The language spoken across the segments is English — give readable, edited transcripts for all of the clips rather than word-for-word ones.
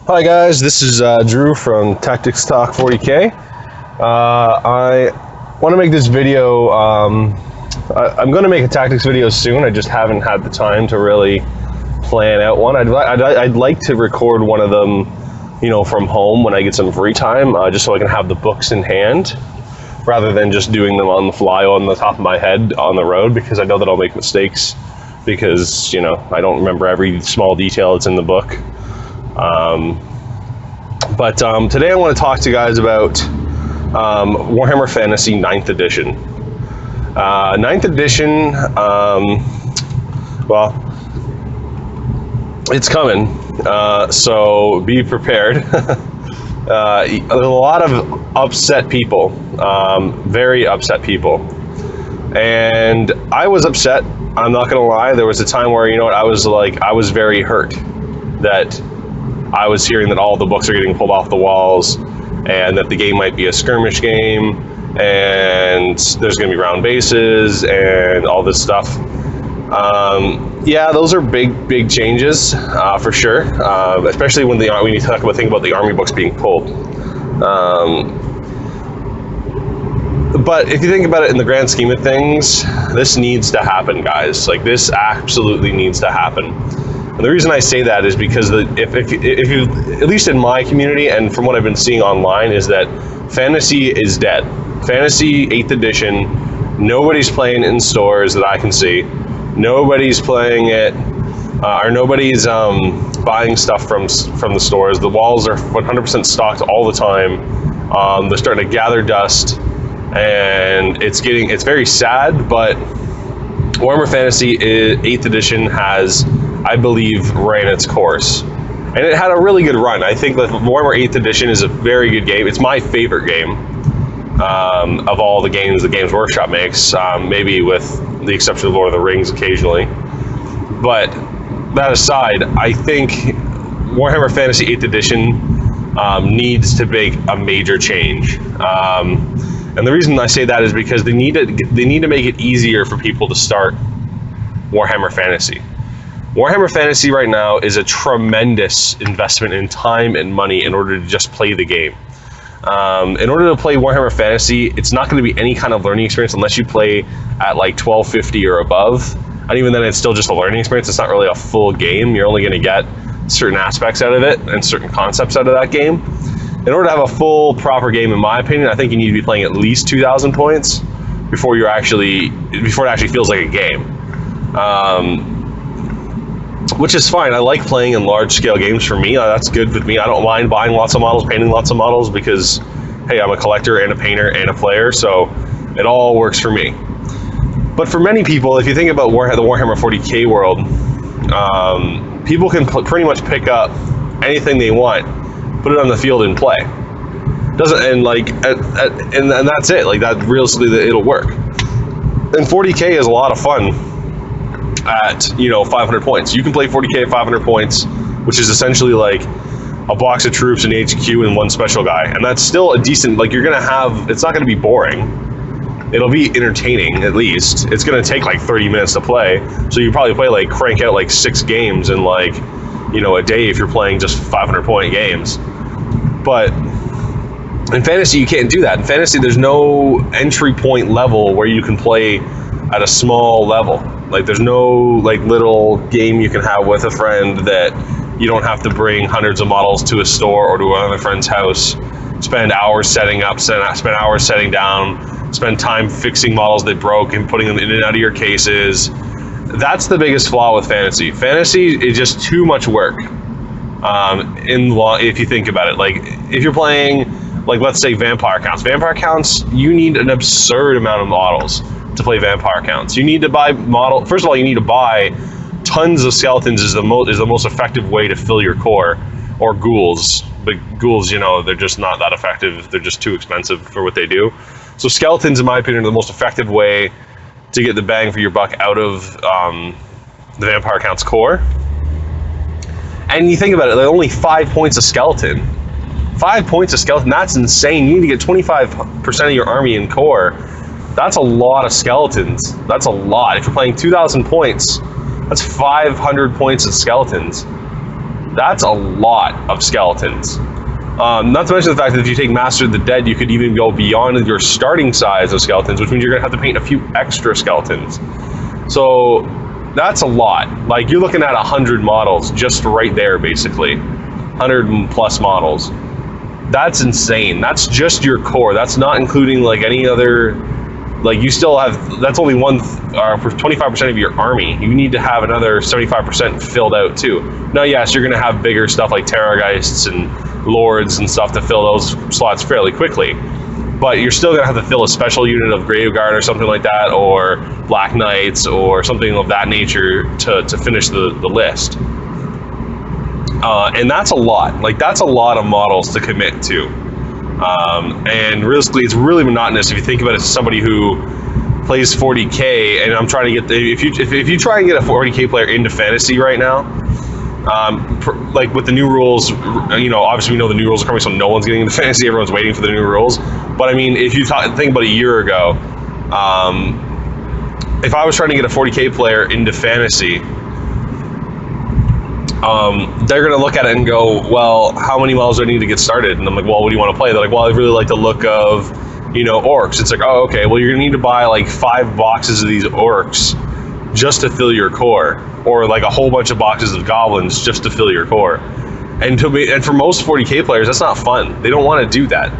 Hi guys, this is Drew from Tactics Talk 40K. I want to make this video. I'm going to make a tactics video soon. I just haven't had the time to really plan out one. I'd like to record one of them, from home when I get some free time, just so I can have the books in hand, rather than just doing them on the fly on the top of my head on the road, because I know that I'll make mistakes because, I don't remember every small detail that's in the book. But today I want to talk to you guys about Warhammer Fantasy 9th edition. 9th edition, well, it's coming, so be prepared. There's a lot of upset people, very upset people. And I was upset, I'm not going to lie. There was a time where, I was very hurt that I was hearing that all the books are getting pulled off the walls and that the game might be a skirmish game and there's going to be round bases and all this stuff. Yeah, those are big changes, for sure, especially when you think about the army books being pulled. But if you think about it in the grand scheme of things, this needs to happen, guys. This absolutely needs to happen. And the reason I say that is because if you, at least in my community and from what I've been seeing online, is that fantasy is dead. Fantasy 8th edition, nobody's playing it in stores that I can see. Nobody's playing it, or nobody's buying stuff from the stores. The walls are 100% stocked all the time. They're starting to gather dust, and it's very sad. But Warhammer Fantasy 8th edition has, I believe, ran its course, and it had a really good run. I think that Warhammer 8th edition is a very good game. It's my favorite game of all the games the Games Workshop makes, maybe with the exception of Lord of the Rings occasionally. But that aside, I think Warhammer Fantasy 8th edition needs to make a major change. And the reason I say that is because they need to make it easier for people to start Warhammer Fantasy. Warhammer Fantasy right now is a tremendous investment in time and money in order to just play the game. In order to play Warhammer Fantasy, it's not going to be any kind of learning experience unless you play at 1250 or above. And even then, it's still just a learning experience. It's not really a full game. You're only going to get certain aspects out of it and certain concepts out of that game. In order to have a full, proper game, in my opinion, I think you need to be playing at least 2,000 points before it actually feels like a game. Which is fine. I like playing in large-scale games. For me, that's good with me. I don't mind buying lots of models, painting lots of models, because, hey, I'm a collector and a painter and a player, so it all works for me. But for many people, if you think about the Warhammer 40K world, people can pretty much pick up anything they want, put it on the field and play. And that's it. That realistically, it'll work. And 40K is a lot of fun at 500 points. You can play 40K at 500 points, which is essentially like a box of troops, an HQ, and one special guy, and that's still a decent. You're gonna have. It's not gonna be boring. It'll be entertaining, at least. It's gonna take 30 minutes to play, so you probably crank out 6 games in a day if you're playing just 500 point games. But in fantasy, you can't do that. In fantasy, there's no entry point level where you can play at a small level. There's no little game you can have with a friend that you don't have to bring hundreds of models to a store or to another friend's house, spend hours setting up, spend hours setting down, spend time fixing models that broke and putting them in and out of your cases. That's the biggest flaw with fantasy. Fantasy is just too much work. If you think about it, if you're playing, let's say vampire counts, you need an absurd amount of models to play vampire counts. You need to buy first of all, you need to buy tons of skeletons is the most effective way to fill your core, or ghouls. But ghouls, they're just not that effective. They're just too expensive for what they do. So skeletons, in my opinion, are the most effective way to get the bang for your buck out of the vampire counts core. And you think about it, only 5 points a skeleton. 5 points a skeleton, that's insane. You need to get 25% of your army in core. That's a lot of skeletons. That's a lot. If you're playing 2,000 points, that's 500 points of skeletons. That's a lot of skeletons. Not to mention the fact that if you take Master of the Dead, you could even go beyond your starting size of skeletons, which means you're going to have to paint a few extra skeletons. So that's a lot. Like, you're looking at 100 models just right there, basically. 100 plus models. That's insane. That's just your core. That's not including like any other, like, you still have, that's only for 25% of your army. You need to have another 75% filled out too. Now, yes, you're going to have bigger stuff like Terrorgeists and Lords and stuff to fill those slots fairly quickly. But you're still going to have to fill a special unit of Graveguard or something like that, or Black Knights or something of that nature to finish the list. And that's a lot. Like, that's a lot of models to commit to. And realistically, it's really monotonous if you think about it as somebody who plays 40K, and I'm trying to get if you try and get a 40K player into fantasy right now, like with the new rules, you know, obviously we know the new rules are coming, so no one's getting into fantasy. Everyone's waiting for the new rules. But I mean, if you think about a year ago, if I was trying to get a 40K player into fantasy, they're going to look at it and go, well, how many models do I need to get started? And I'm like, well, what do you want to play? They're like, well, I really like the look of, you know, orcs. It's like, oh, okay, well, you're going to need to buy like 5 boxes of these orcs just to fill your core, or like a whole bunch of boxes of goblins just to fill your core. And for most 40K players, that's not fun. They don't want to do that.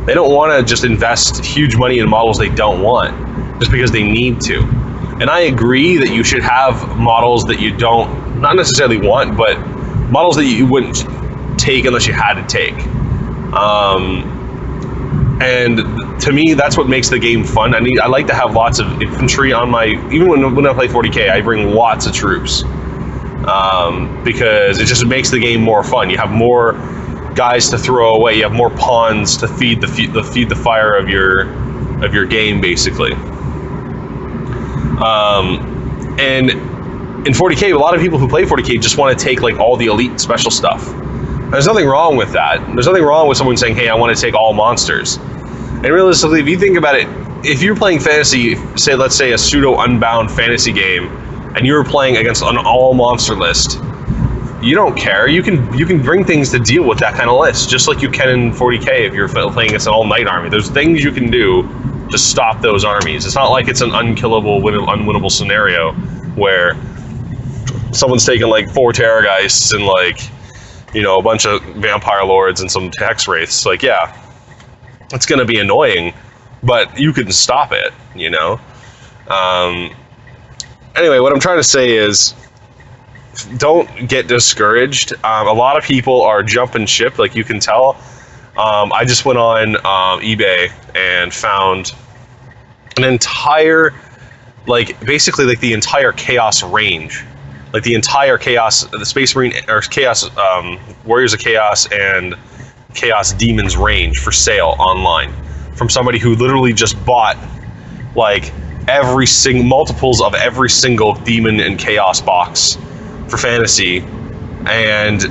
They don't want to just invest huge money in models they don't want just because they need to. And I agree that you should have models that you don't, not necessarily want, but models that you wouldn't take unless you had to take. And to me, that's what makes the game fun. I like to have lots of infantry on my, even when I play 40K, I bring lots of troops. Because it just makes the game more fun. You have more guys to throw away. You have more pawns to feed the fire of your game, basically. And in 40K, a lot of people who play 40K just want to take like all the elite special stuff. There's nothing wrong with that. There's nothing wrong with someone saying, hey, I want to take all monsters. And realistically, if you think about it, if you're playing fantasy, let's say a pseudo unbound fantasy game, and you're playing against an all monster list, you don't care. You can bring things to deal with that kind of list, just like you can in 40K if you're playing against an all knight army. There's things you can do to stop those armies. It's not like it's an unkillable, unwinnable scenario where someone's taking like 4 Terrorgeists and like, you know, a bunch of Vampire Lords and some Hex Wraiths. Like, yeah, it's going to be annoying, but you can stop it, you know? Anyway, what I'm trying to say is, don't get discouraged. A lot of people are jumping ship, like you can tell. I just went on eBay and found an entire, like, basically like the entire Chaos range. Like the entire Chaos, the Space Marine, or Chaos, Warriors of Chaos and Chaos Demons range for sale online. From somebody who literally just bought, like, multiples of every single Demon and Chaos box for fantasy. And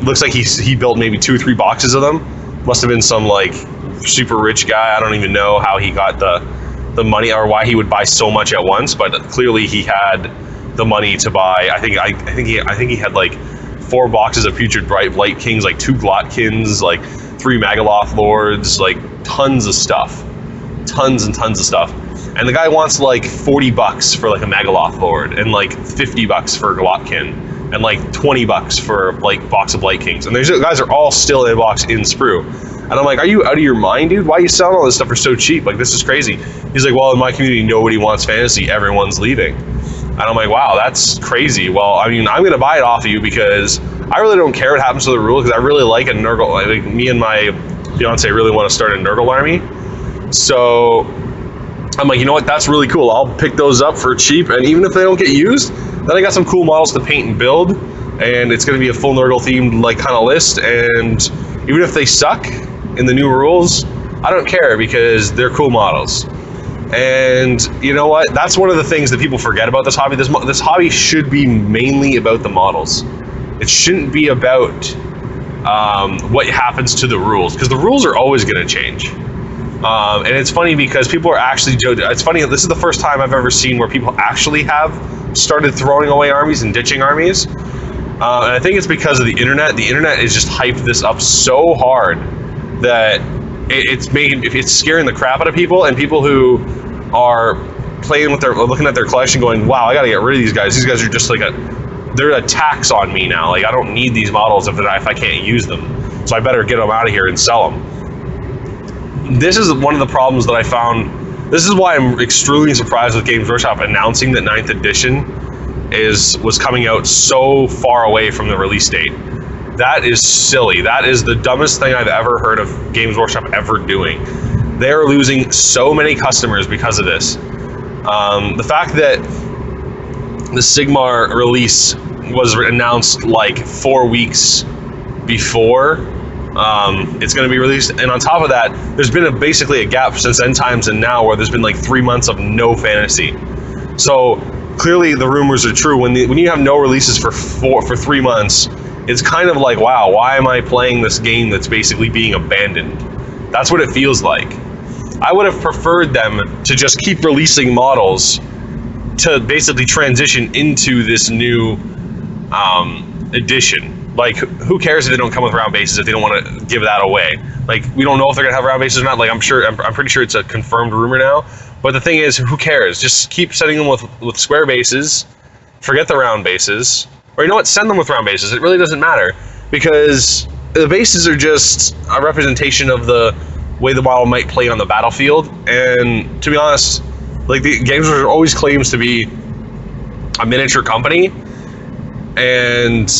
looks like he built maybe 2 or 3 boxes of them. Must have been some, like, super rich guy. I don't even know how he got the money or why he would buy so much at once, but clearly he had the money to buy. I think he had like 4 boxes of Putrid Blight Kings, like 2 Glotkins, like 3 Magaloth Lords, like tons and tons of stuff. And the guy wants like $40 for like a Magaloth Lord, and like $50 for a Glotkin, and like $20 for like box of Blight Kings. And these guys are all still in a box in Sprue. And I'm like, are you out of your mind, dude? Why are you selling all this stuff for so cheap? Like, this is crazy. He's like, well, in my community, nobody wants fantasy. Everyone's leaving. And I'm like, wow, that's crazy. Well, I mean, I'm going to buy it off of you because I really don't care what happens to the rule, because I really like a Nurgle. Like, me and my fiance really want to start a Nurgle army. So I'm like, you know what? That's really cool. I'll pick those up for cheap. And even if they don't get used, then I got some cool models to paint and build. And it's going to be a full Nurgle themed, like, kind of list. And even if they suck in the new rules, I don't care, because they're cool models. And you know what? That's one of the things that people forget about this hobby. This hobby should be mainly about the models. It shouldn't be about what happens to the rules, because the rules are always going to change. And it's funny because people are actually... It's funny, this is the first time I've ever seen where people actually have started throwing away armies and ditching armies. And I think it's because of the internet. The internet has just hyped this up so hard that it's scaring the crap out of people, and people who are looking at their collection going, wow, I gotta get rid of these guys. These guys are just like they're a tax on me now. Like, I don't need these models if I can't use them. So I better get them out of here and sell them. This is one of the problems that I found. This is why I'm extremely surprised with Games Workshop announcing that 9th edition was coming out so far away from the release date. That is silly. That is the dumbest thing I've ever heard of Games Workshop ever doing. They're losing so many customers because of this. The fact that the Sigmar release was announced like 4 weeks before it's going to be released, and on top of that, there's been basically a gap since End Times and now where there's been like 3 months of no fantasy. So clearly the rumors are true. When you have no releases for 3 months, it's kind of like, wow, why am I playing this game that's basically being abandoned? That's what it feels like. I would have preferred them to just keep releasing models to basically transition into this new edition. Like, who cares if they don't come with round bases if they don't want to give that away? Like, we don't know if they're gonna have round bases or not. Like, I'm pretty sure it's a confirmed rumor now. But the thing is, who cares? Just keep sending them with square bases. Forget the round bases. Or you know what? Send them with round bases. It really doesn't matter, because the bases are just a representation of the way the model might play on the battlefield. And to be honest, like, the Games Workshop always claims to be a miniature company, and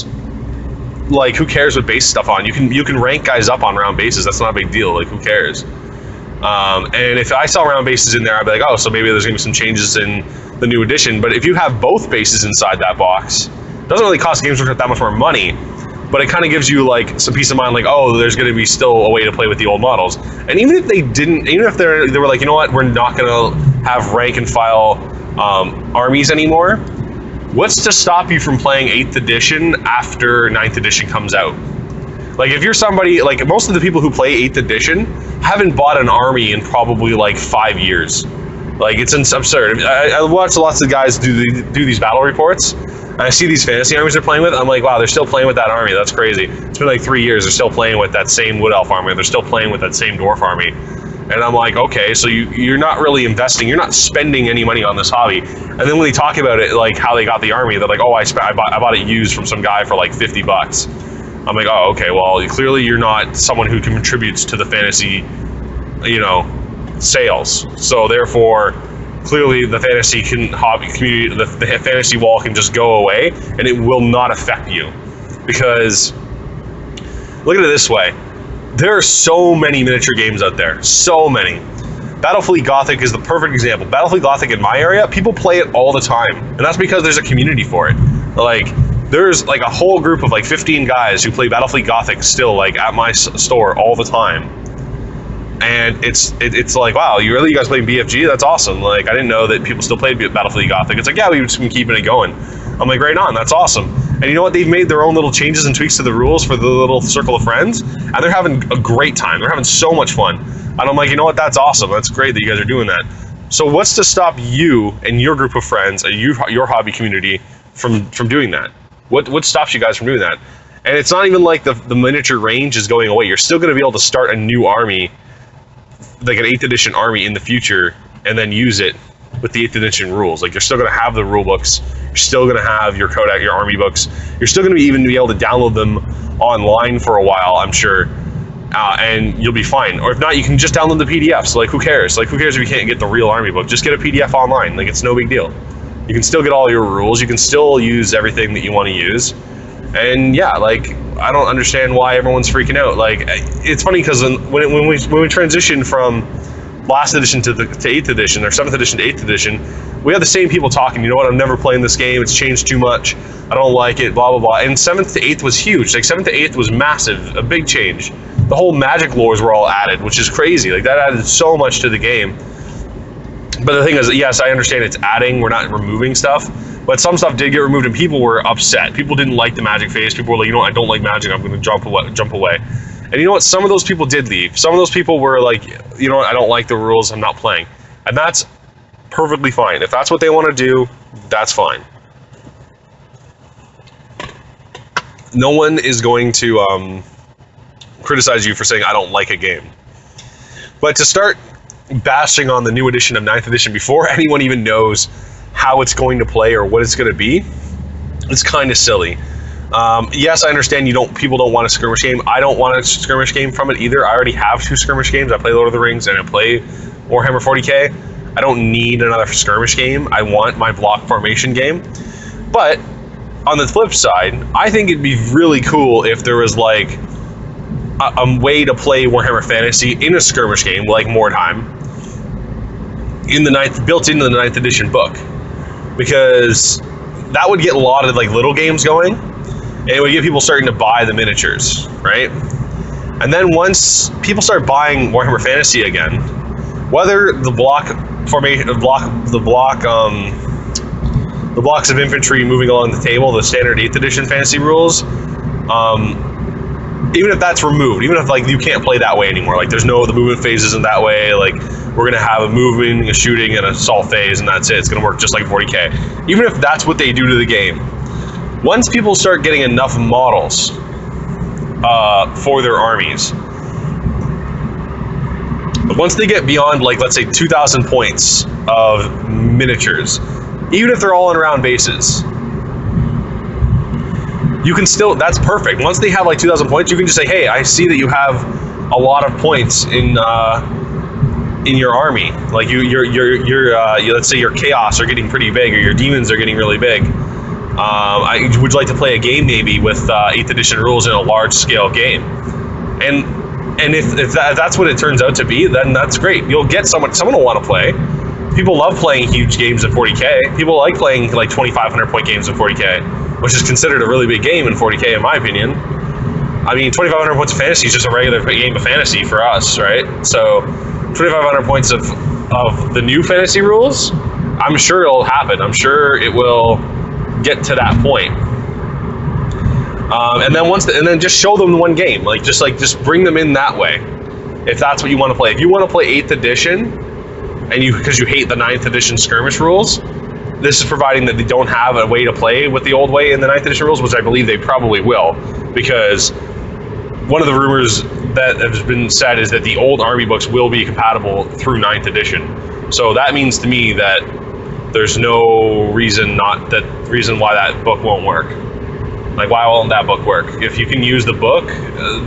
like, who cares what base stuff on? You can rank guys up on round bases. That's not a big deal. Like, who cares? And if I saw round bases in there, I'd be like, oh, so maybe there's gonna be some changes in the new edition. But if you have both bases inside that box, it doesn't really cost Games Workshop that much more money, but it kind of gives you like some peace of mind, like, oh, there's going to be still a way to play with the old models. And even if they didn't, even if they were like, you know what, we're not going to have rank and file armies anymore, what's to stop you from playing 8th edition after 9th edition comes out? Like, if you're somebody, like, most of the people who play 8th edition haven't bought an army in probably like 5 years. Like, it's absurd. I watch lots of guys do these battle reports, and I see these fantasy armies they're playing with. I'm like, wow, they're still playing with that army. That's crazy. It's been like 3 years. They're still playing with that same Wood Elf army. They're still playing with that same Dwarf army. And I'm like, okay, so you're not really investing. You're not spending any money on this hobby. And then when they talk about it, like how they got the army, they're like, oh, I bought it used from some guy for like $50. I'm like, oh, okay, well, clearly you're not someone who contributes to the fantasy, sales. So therefore, clearly the fantasy community, the fantasy wall can just go away, and it will not affect you. Because look at it this way: there are so many miniature games out there, so many. Battlefleet Gothic is the perfect example. Battlefleet Gothic in my area, people play it all the time, and that's because there's a community for it. Like, there's like a whole group of like 15 guys who play Battlefleet Gothic still, like, at my store all the time. And it's like, wow, you guys playing BFG? That's awesome. Like, I didn't know that people still played Battlefleet Gothic. It's like, yeah, we've just been keeping it going. I'm like, right on, that's awesome. And you know what? They've made their own little changes and tweaks to the rules for the little circle of friends, and they're having a great time. They're having so much fun. And I'm like, you know what? That's awesome. That's great that you guys are doing that. So what's to stop you and your group of friends, and your hobby community, from doing that? What stops you guys from doing that? And it's not even like the miniature range is going away. You're still going to be able to start a new army, like an 8th edition army in the future, and then use it with the 8th edition rules. Like, you're still going to have the rule books. You're still going to have your Kodak, your army books. You're still going to even be able to download them online for a while, I'm sure, and you'll be fine. Or if not, you can just download the PDFs. Like, who cares? Like, who cares if you can't get the real army book? Just get a PDF online. Like, it's no big deal. You can still get all your rules. You can still use everything that you want to use. And yeah, like, I don't understand why everyone's freaking out. Like, it's funny because when we transitioned from last edition to 8th edition, or 7th edition to 8th edition, we had the same people talking, you know what, I'm never playing this game, it's changed too much, I don't like it, blah, blah, blah. And 7th to 8th was huge. Like, 7th to 8th was massive, a big change. The whole magic lores were all added, which is crazy. Like, that added so much to the game. But the thing is, yes, I understand it's adding, we're not removing stuff, but some stuff did get removed and people were upset. People didn't like the magic phase. People were like, you know what, I don't like magic, I'm going to jump away. And you know what, some of those people did leave. Some of those people were like, you know what, I don't like the rules, I'm not playing. And that's perfectly fine. If that's what they want to do, that's fine. no one is going to criticize you for saying I don't like a game. But to start bashing on the new edition of 9th edition before anyone even knows how it's going to play or what it's going to be, it's kind of silly. Yes, I understand people don't want a skirmish game. I don't want a skirmish game from it either. I already have 2 skirmish games. I play Lord of the Rings and I play Warhammer 40k. I don't need another skirmish game. I want my block formation game. But on the flip side, I think it'd be really cool if there was like a way to play Warhammer Fantasy in a skirmish game, like Mordheim, built into the 9th edition book, because that would get a lot of like little games going, and it would get people starting to buy the miniatures, right? And then once people start buying Warhammer Fantasy again, whether the block formation, the blocks of infantry moving along the table, the standard 8th edition fantasy rules, even if that's removed, even if like you can't play that way anymore, like the movement phase isn't that way, like we're gonna have a moving, a shooting, and an assault phase, and that's it. It's gonna work just like 40k. Even if that's what they do to the game, once people start getting enough models for their armies, once they get beyond like let's say 2,000 points of miniatures, even if they're all on round bases, you can still, that's perfect. Once they have like 2,000 points, you can just say, hey, I see that you have a lot of points in your army. Like let's say your chaos are getting pretty big, or your demons are getting really big. Would you like to play a game maybe with 8th edition rules in a large scale game? And if that's what it turns out to be, then that's great. You'll get someone will want to play. People love playing huge games in 40k. People like playing like 2,500 point games in 40k, which is considered a really big game in 40k in my opinion. I mean, 2,500 points of fantasy is just a regular game of fantasy for us, right? So 2,500 points of the new fantasy rules, I'm sure it'll happen. I'm sure it will get to that point. And then just show them one game, just bring them in that way, if that's what you want to play. If you want to play 8th edition, and because you hate the 9th edition skirmish rules, this is providing that they don't have a way to play with the old way in the 9th edition rules, which I believe they probably will, because one of the rumors that has been said is that the old army books will be compatible through 9th edition. So that means to me that there's no reason why that book won't work. Like, why won't that book work? If you can use the book,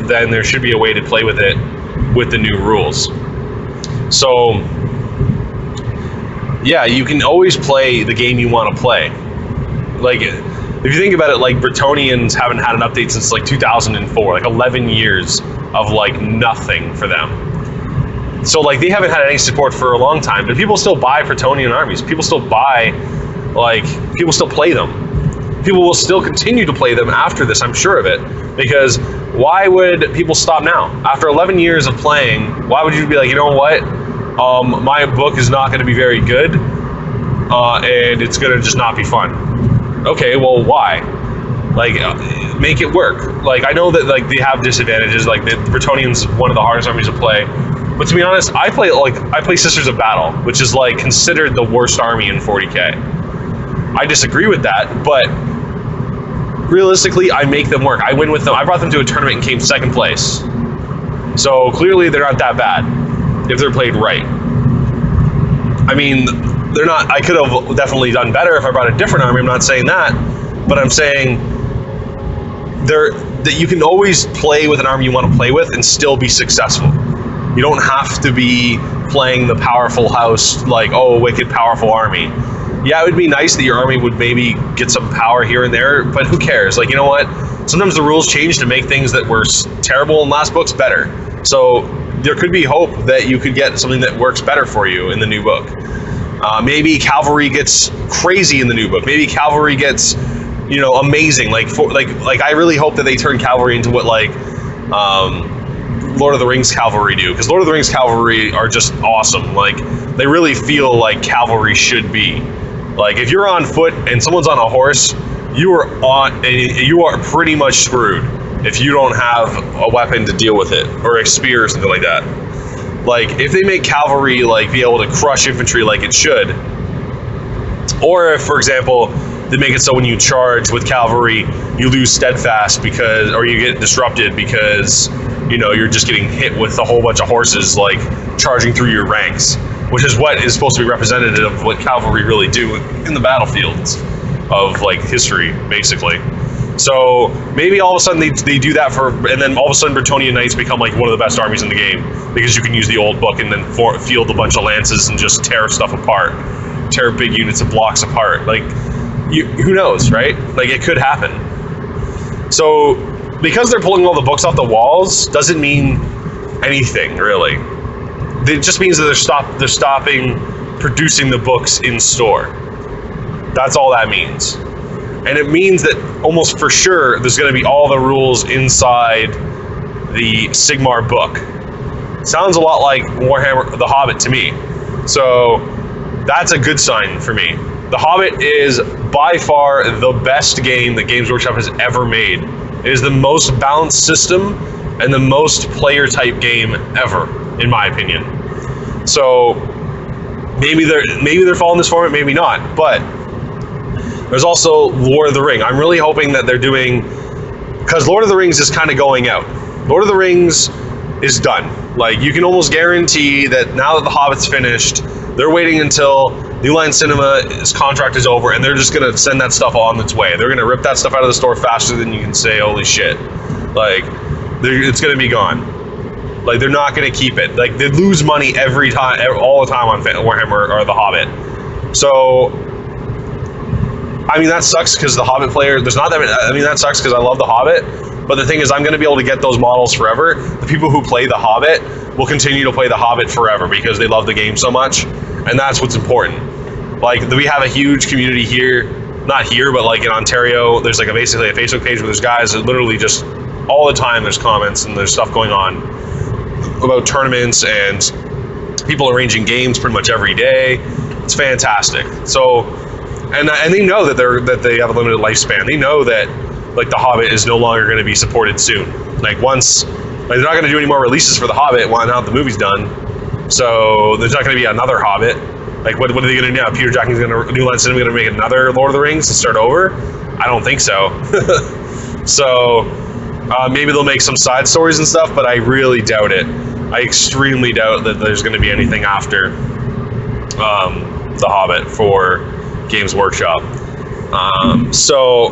then there should be a way to play with it with the new rules. So, yeah, you can always play the game you want to play. Like, if you think about it, like, Bretonnians haven't had an update since, like, 2004. Like, 11 years of, like, nothing for them. So, like, they haven't had any support for a long time. But people still buy Bretonnian armies. People still play them. People will still continue to play them after this, I'm sure of it. Because why would people stop now? After 11 years of playing, why would you be like, you know what? My book is not going to be very good, and it's going to just not be fun. Okay, well, why? Like, make it work. Like, I know that like they have disadvantages. Like, the Bretonnian's one of the hardest armies to play. But to be honest, I play Sisters of Battle, which is like considered the worst army in 40k. I disagree with that, but realistically, I make them work. I win with them. I brought them to a tournament and came 2nd place. So clearly, they're not that bad if they're played right. I mean, they're not. I could have definitely done better if I brought a different army. I'm not saying that, but I'm saying that you can always play with an army you want to play with and still be successful. You don't have to be playing the powerful house, like, oh, wicked powerful army. Yeah, it would be nice that your army would maybe get some power here and there, but who cares? Like, you know what? Sometimes the rules change to make things that were terrible in last books better. So there could be hope that you could get something that works better for you in the new book. Maybe cavalry gets crazy in the new book. Maybe cavalry gets, amazing. Like I really hope that they turn cavalry into what Lord of the Rings cavalry do, because Lord of the Rings cavalry are just awesome. Like, they really feel like cavalry should be. Like, if you're on foot and someone's on a horse, you are pretty much screwed if you don't have a weapon to deal with it, or a spear or something like that. Like, if they make cavalry like be able to crush infantry like it should, or if, for example, they make it so when you charge with cavalry, you lose steadfast or you get disrupted because, you're just getting hit with a whole bunch of horses, like, charging through your ranks, which is what is supposed to be representative of what cavalry really do in the battlefields of, like, history, basically. So maybe all of a sudden they do that and then all of a sudden Bretonnian Knights become like one of the best armies in the game because you can use the old book and then field a bunch of lances and just tear stuff apart, tear big units of blocks apart. Like, who knows, right? Like, it could happen. So because they're pulling all the books off the walls doesn't mean anything really. It just means that they're stopping producing the books in store. That's all that means. And it means that almost for sure there's going to be all the rules inside the Sigmar book. Sounds a lot like Warhammer, The Hobbit to me. So that's a good sign for me. The Hobbit is by far the best game that Games Workshop has ever made. It is the most balanced system and the most player type game ever, in my opinion. So maybe they're following this format, maybe not, but there's also Lord of the Ring. I'm really hoping that they're doing, because Lord of the Rings is kind of going out. Lord of the Rings is done. Like, you can almost guarantee that now that The Hobbit's finished, they're waiting until New Line Cinema's contract is over, and they're just going to send that stuff on its way. They're going to rip that stuff out of the store faster than you can say, holy shit. Like, it's going to be gone. Like, they're not going to keep it. Like, they lose money every time, all the time on Warhammer or The Hobbit. So I mean, that sucks because the Hobbit player, there's not that many, I mean, that sucks because I love the Hobbit, but the thing is, I'm going to be able to get those models forever. The people who play the Hobbit will continue to play the Hobbit forever because they love the game so much, and that's what's important. Like, we have a huge community here, not here, but like in Ontario, there's like basically a Facebook page where there's guys that literally just, all the time there's comments and there's stuff going on about tournaments and people arranging games pretty much every day. It's fantastic. So, and they know that they have a limited lifespan. They know that like the Hobbit is no longer going to be supported soon. Like they're not going to do any more releases for the Hobbit now that the movie's done. So there's not going to be another Hobbit. Like what are they going to do now? Peter Jackson's New Line Cinema going to make another Lord of the Rings and start over? I don't think so. So maybe they'll make some side stories and stuff, but I really doubt it. I extremely doubt that there's going to be anything after the Hobbit for Games Workshop. So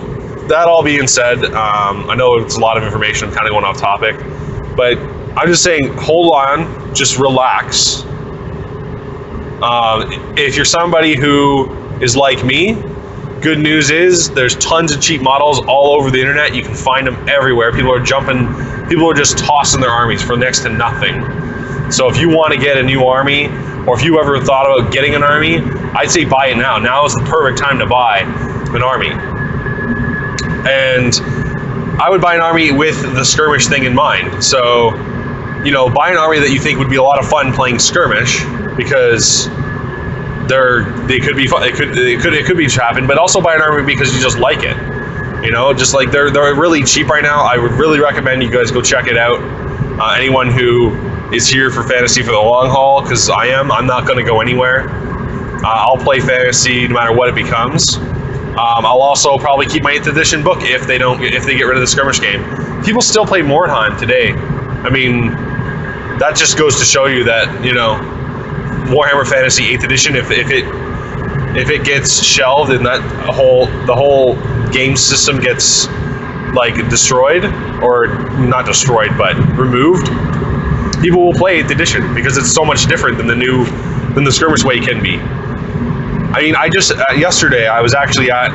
that all being said, I know it's a lot of information, I'm kind of going off topic, but I'm just saying, hold on, just relax. If you're somebody who is like me, good news is there's tons of cheap models all over the internet. You can find them everywhere. People are just tossing their armies for next to nothing. So if you want to get a new army, or if you ever thought about getting an army, I'd say buy it now. Now is the perfect time to buy an army. And I would buy an army with the skirmish thing in mind. So, buy an army that you think would be a lot of fun playing skirmish, because they could be fun. It could be trapping, but also buy an army because you just like it. Just like they're really cheap right now. I would really recommend you guys go check it out. Anyone who is here for fantasy for the long haul, because I'm not going to go anywhere. I'll play fantasy no matter what it becomes. I'll also probably keep my 8th edition book if they get rid of the skirmish game. People still play Mordheim today. I mean, that just goes to show you that Warhammer Fantasy 8th edition, if it gets shelved and the whole game system gets like destroyed, or not destroyed but removed, people will play 8th edition because it's so much different than the skirmish way can be. I mean, yesterday I was actually at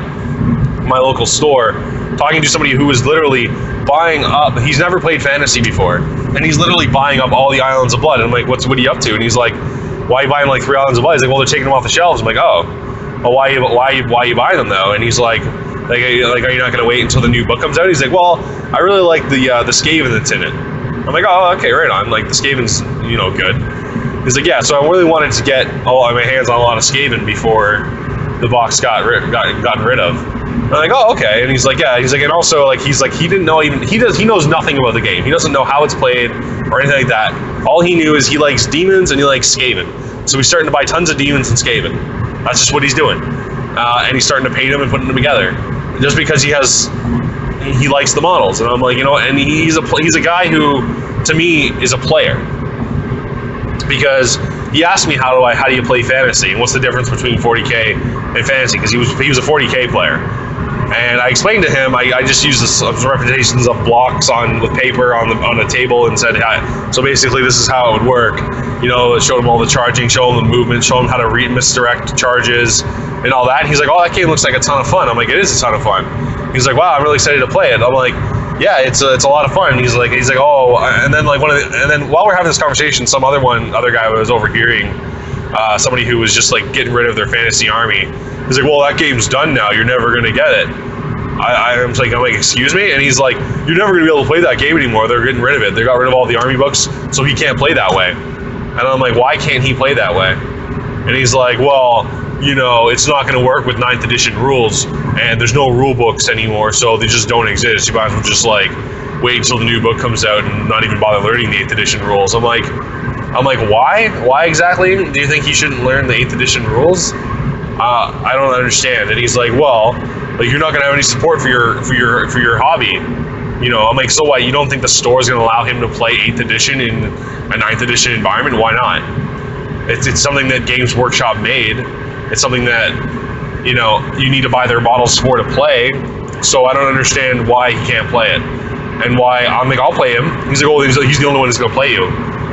my local store talking to somebody who was literally buying up, he's never played fantasy before, and he's literally buying up all the Islands of Blood. And I'm like, what are you up to? And he's like, why are you buying like 3 Islands of Blood? He's like, well, they're taking them off the shelves. I'm like, oh, well, why are you buying them though? And he's like, are you not going to wait until the new book comes out? He's like, well, I really like the Skaven that's in it. I'm like, oh, okay, right on. Like, the Skaven's, good. He's like, yeah, so I really wanted to get my hands on a lot of Skaven before the box gotten rid of. I'm like, oh, okay. And he's like, yeah. He's like, and also, like, he didn't know he knows nothing about the game. He doesn't know how it's played or anything like that. All he knew is he likes demons and he likes Skaven. So he's starting to buy tons of demons and Skaven. That's just what he's doing. and he's starting to paint them and putting them together, just because he likes the models. And I'm like, and he's a guy who, to me, is a player, because he asked me how do you play fantasy and what's the difference between 40K and fantasy, because he was a 40K player. And I explained to him, I just used some representations of blocks with paper on a table and said, so basically this is how it would work. Showed him all the charging, showed him the movement, showed him how to misdirect charges and all that. And he's like, oh, that game looks like a ton of fun. I'm like, it is a ton of fun. He's like, wow, I'm really excited to play it. I'm like, yeah, it's a lot of fun. He's like, oh, and then while we're having this conversation, other guy was overhearing somebody who was just like getting rid of their fantasy army. He's like, well, that game's done now. You're never gonna get it. I'm like, excuse me? And he's like, you're never gonna be able to play that game anymore. They're getting rid of it. They got rid of all the army books, so he can't play that way. And I'm like, why can't he play that way? And he's like, well, it's not going to work with 9th edition rules, and there's no rule books anymore, so they just don't exist. You might as well just like wait until the new book comes out and not even bother learning the 8th edition rules. I'm like, why? Why exactly do you think he shouldn't learn the 8th edition rules? I don't understand. And he's like, well, you're not going to have any support for your hobby. I'm like, so what? You don't think the store is going to allow him to play 8th edition in a 9th edition environment? Why not? It's something that Games Workshop made. It's something that, you need to buy their models for to play. So I don't understand why he can't play it. And why, I'm like, I'll play him. He's like, oh, he's the only one who's going to play you.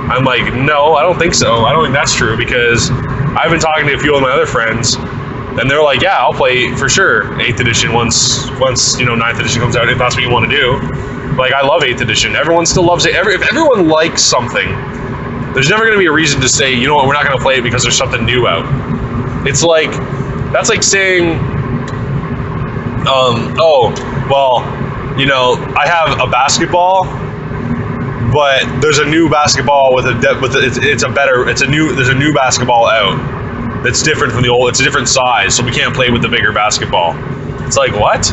I'm like, no, I don't think so. I don't think that's true, because I've been talking to a few of my other friends, and they're like, yeah, I'll play for sure 8th edition once 9th edition comes out, if that's what you want to do. Like, I love 8th edition. Everyone still loves it. If everyone likes something, there's never going to be a reason to say, you know what, we're not going to play it because there's something new out. It's like, that's like saying, I have a basketball, but there's a new basketball there's a new basketball out that's different from the old. It's a different size, so we can't play with the bigger basketball. It's like, what?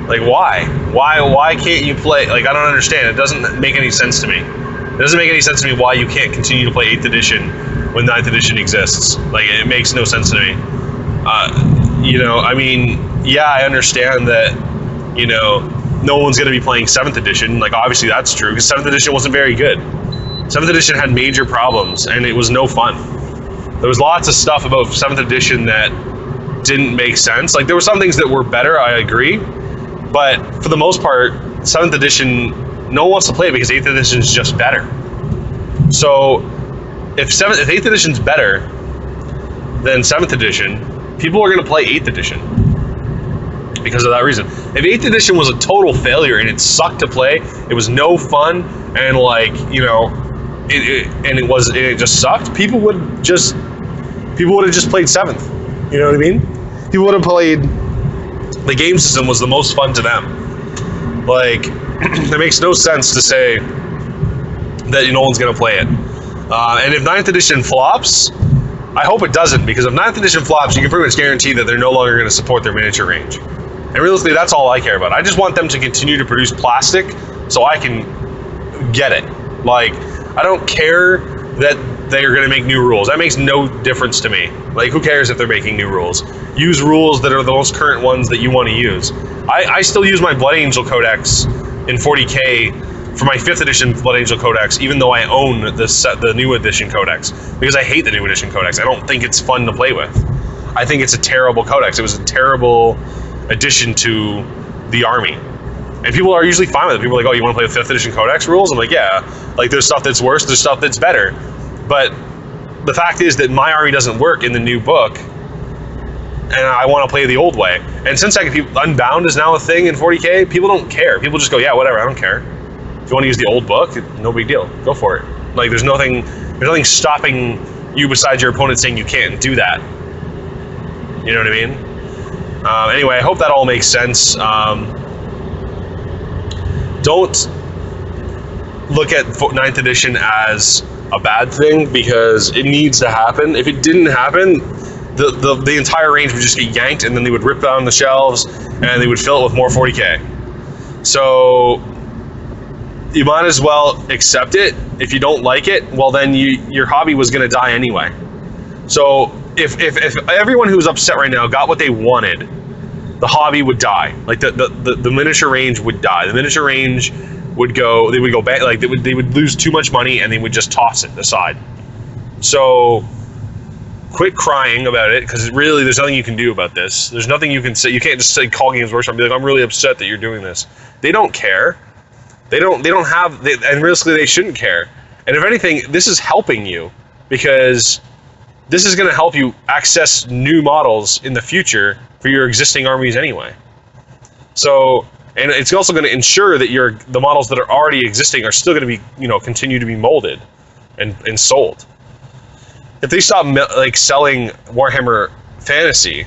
Like, why can't you play? Like, I don't understand. It doesn't make any sense to me. It doesn't make any sense to me why you can't continue to play 8th edition when 9th edition exists. Like, it makes no sense to me. I understand that, no one's going to be playing 7th edition. Like, obviously that's true, because 7th edition wasn't very good. 7th edition had major problems, and it was no fun. There was lots of stuff about 7th edition that didn't make sense. Like, there were some things that were better, I agree, but for the most part, 7th edition, no one wants to play it because 8th edition is just better. So, if 8th edition's better than 7th edition, people are going to play 8th edition because of that reason. If 8th edition was a total failure and it sucked to play, it was no fun, and it just sucked, people would have just played 7th. You know what I mean? People would have played, the game system was the most fun to them. Like, it makes no sense to say that no one's going to play it. And if 9th edition flops, I hope it doesn't, because if 9th edition flops, you can pretty much guarantee that they're no longer going to support their miniature range. And realistically, that's all I care about. I just want them to continue to produce plastic so I can get it. Like, I don't care that they're going to make new rules. That makes no difference to me. Like, who cares if they're making new rules? Use rules that are the most current ones that you want to use. I still use my Blood Angel Codex in 40K for my 5th edition Blood Angel Codex, even though I own the new edition Codex, because I hate the new edition Codex. I don't think it's fun to play with. I think it's a terrible Codex. It was a terrible addition to the army. And people are usually fine with it. People are like, oh, you want to play the 5th edition Codex rules? I'm like, yeah. Like, there's stuff that's worse, there's stuff that's better. But the fact is that my army doesn't work in the new book, and I want to play the old way. And since Unbound is now a thing in 40K, people don't care. People just go, yeah, whatever, I don't care. If you want to use the old book, no big deal. Go for it. Like, there's nothing stopping you besides your opponent saying you can't do that. You know what I mean? Anyway, I hope that all makes sense. Don't look at 9th edition as a bad thing, because it needs to happen. If it didn't happen, the entire range would just get yanked, and then they would rip down the shelves and they would fill it with more 40K. So you might as well accept it. If you don't like it, well, then your hobby was going to die anyway. So if everyone who's upset right now got what they wanted, the hobby would die. Like the miniature range would die. The miniature range would go. They would go back. Like they would lose too much money, and they would just toss it aside. So quit crying about it, because really there's nothing you can do about this. There's nothing you can say. You can't just say call Games Workshop and be like, I'm really upset that you're doing this. They don't care. They don't have, and realistically they shouldn't care. And if anything, this is helping you, because this is going to help you access new models in the future for your existing armies anyway. So, and it's also going to ensure that the models that are already existing are still going to be, continue to be molded and sold. If they stop selling Warhammer Fantasy,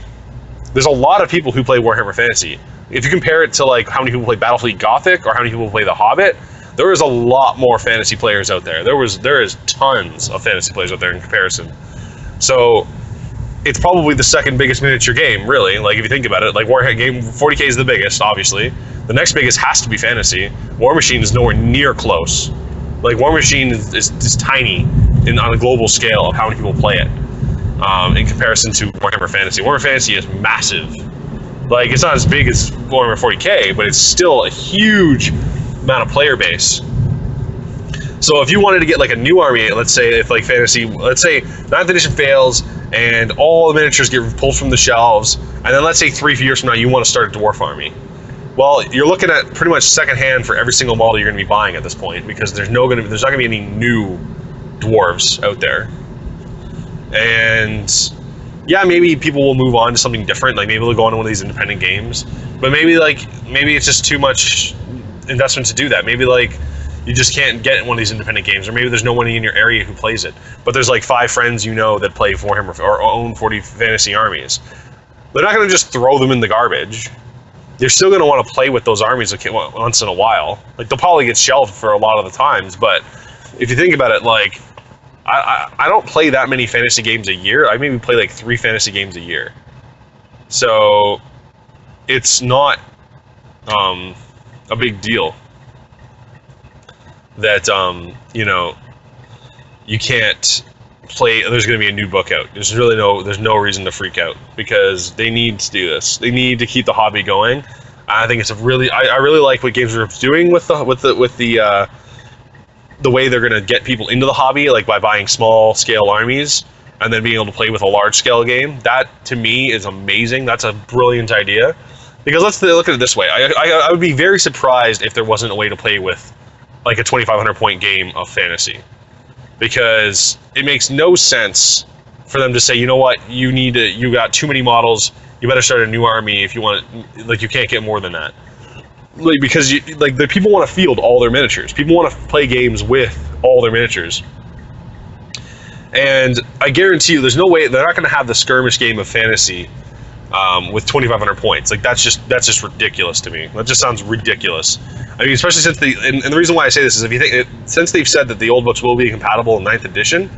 there's a lot of people who play Warhammer Fantasy. If you compare it to how many people play Battlefleet Gothic or how many people play The Hobbit, there is a lot more fantasy players out there. There is tons of fantasy players out there in comparison. So it's probably the second biggest miniature game, really. Like if you think about it, Warhammer game 40K is the biggest, obviously. The next biggest has to be Fantasy. War Machine is nowhere near close. War Machine is tiny on a global scale of how many people play it in comparison to Warhammer Fantasy. Warhammer Fantasy is massive. It's not as big as Warhammer 40K, but it's still a huge amount of player base. So if you wanted to get a new army, let's say if Fantasy, let's say 9th edition fails and all the miniatures get pulled from the shelves, and then let's say 3 years from now you want to start a dwarf army. Well, you're looking at pretty much secondhand for every single model you're going to be buying at this point, because there's not going to be any new dwarves out there. And yeah, maybe people will move on to something different. Maybe they'll go on to one of these independent games, but maybe it's just too much investment to do that. Maybe you just can't get one of these independent games, or maybe there's no one in your area who plays it. But there's 5 friends that play Warhammer or own 40 fantasy armies. They're not going to just throw them in the garbage. They're still going to want to play with those armies once in a while. They'll probably get shelved for a lot of the times, but if you think about it, I don't play that many fantasy games a year. I maybe play 3 fantasy games a year. So it's not a big deal that you can't play. There's going to be a new book out. There's no reason to freak out, because they need to do this. They need to keep the hobby going. I think it's I really like what Games Workshop's doing with the way they're going to get people into the hobby, by buying small scale armies and then being able to play with a large scale game. That to me is amazing. That's a brilliant idea, because let's look at it this way. I would be very surprised if there wasn't a way to play with a 2,500 point game of fantasy, because it makes no sense for them to say, you know what, you got too many models, you better start a new army if you want, you can't get more than that. Because the people want to field all their miniatures. People want to play games with all their miniatures. And I guarantee you, there's no way they're not going to have the skirmish game of fantasy with 2,500 points. That's just ridiculous to me. That just sounds ridiculous. I mean, especially since and the reason why I say this is, if you think since they've said that the old books will be compatible in 9th edition.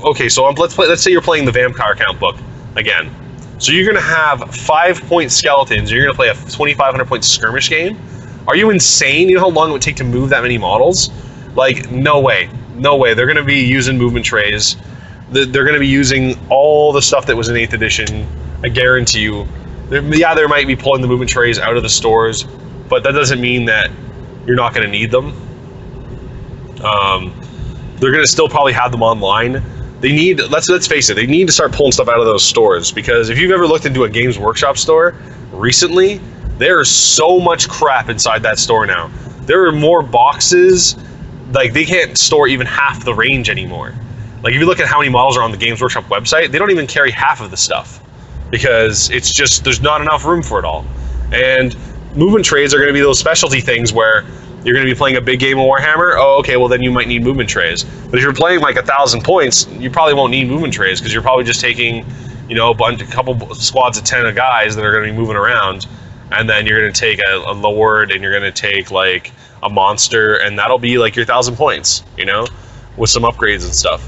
Okay, so let's say you're playing the Vampire Count book again. So you're going to have 5-point skeletons. You're going to play a 2,500 point skirmish game. Are you insane? You know how long it would take to move that many models? No way. No way. They're going to be using movement trays. They're going to be using all the stuff that was in 8th edition. I guarantee you. They might be pulling the movement trays out of the stores, but that doesn't mean that you're not going to need them. They're going to still probably have them online. They need, let's face it, they need to start pulling stuff out of those stores, because if you've ever looked into a Games Workshop store recently, there is so much crap inside that store now. There are more boxes, they can't store even half the range anymore. If you look at how many models are on the Games Workshop website, they don't even carry half of the stuff, because it's just, there's not enough room for it all. And movement trays are going to be those specialty things where you're going to be playing a big game of Warhammer. Oh, okay, well then you might need movement trays. But if you're playing 1,000 points, you probably won't need movement trays, because you're probably just taking, a couple squads of 10 guys that are going to be moving around, and then you're going to take a lord, and you're going to take a monster, and that'll be your 1,000 points, with some upgrades and stuff.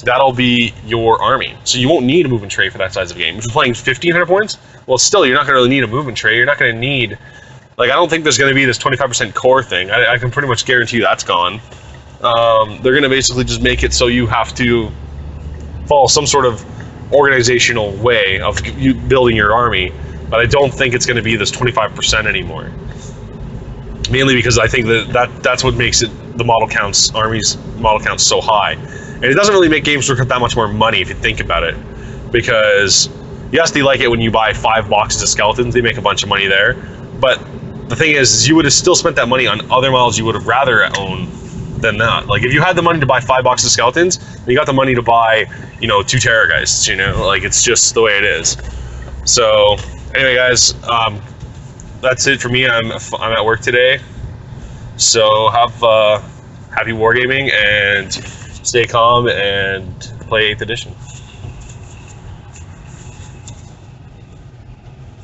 That'll be your army. So you won't need a movement tray for that size of game. If you're playing 1,500 points, well, still, you're not going to really need a movement tray. You're not going to need, I don't think there's going to be this 25% core thing. I can pretty much guarantee you that's gone. They're going to basically just make it so you have to follow some sort of organizational way of you building your army, but I don't think it's going to be this 25% anymore. Mainly because I think that's what makes it the armies model counts so high. And it doesn't really make Games Workshop that much more money if you think about it. Because, yes, they like it when you buy 5 boxes of skeletons, they make a bunch of money there. But the thing is, you would have still spent that money on other models you would have rather own than that. Like, if you had the money to buy 5 boxes of skeletons, then you got the money to buy, 2 Terrorgeists, like, it's just the way it is. So, anyway, guys, that's it for me. I'm at work today. So, have happy wargaming, and stay calm, and play 8th edition.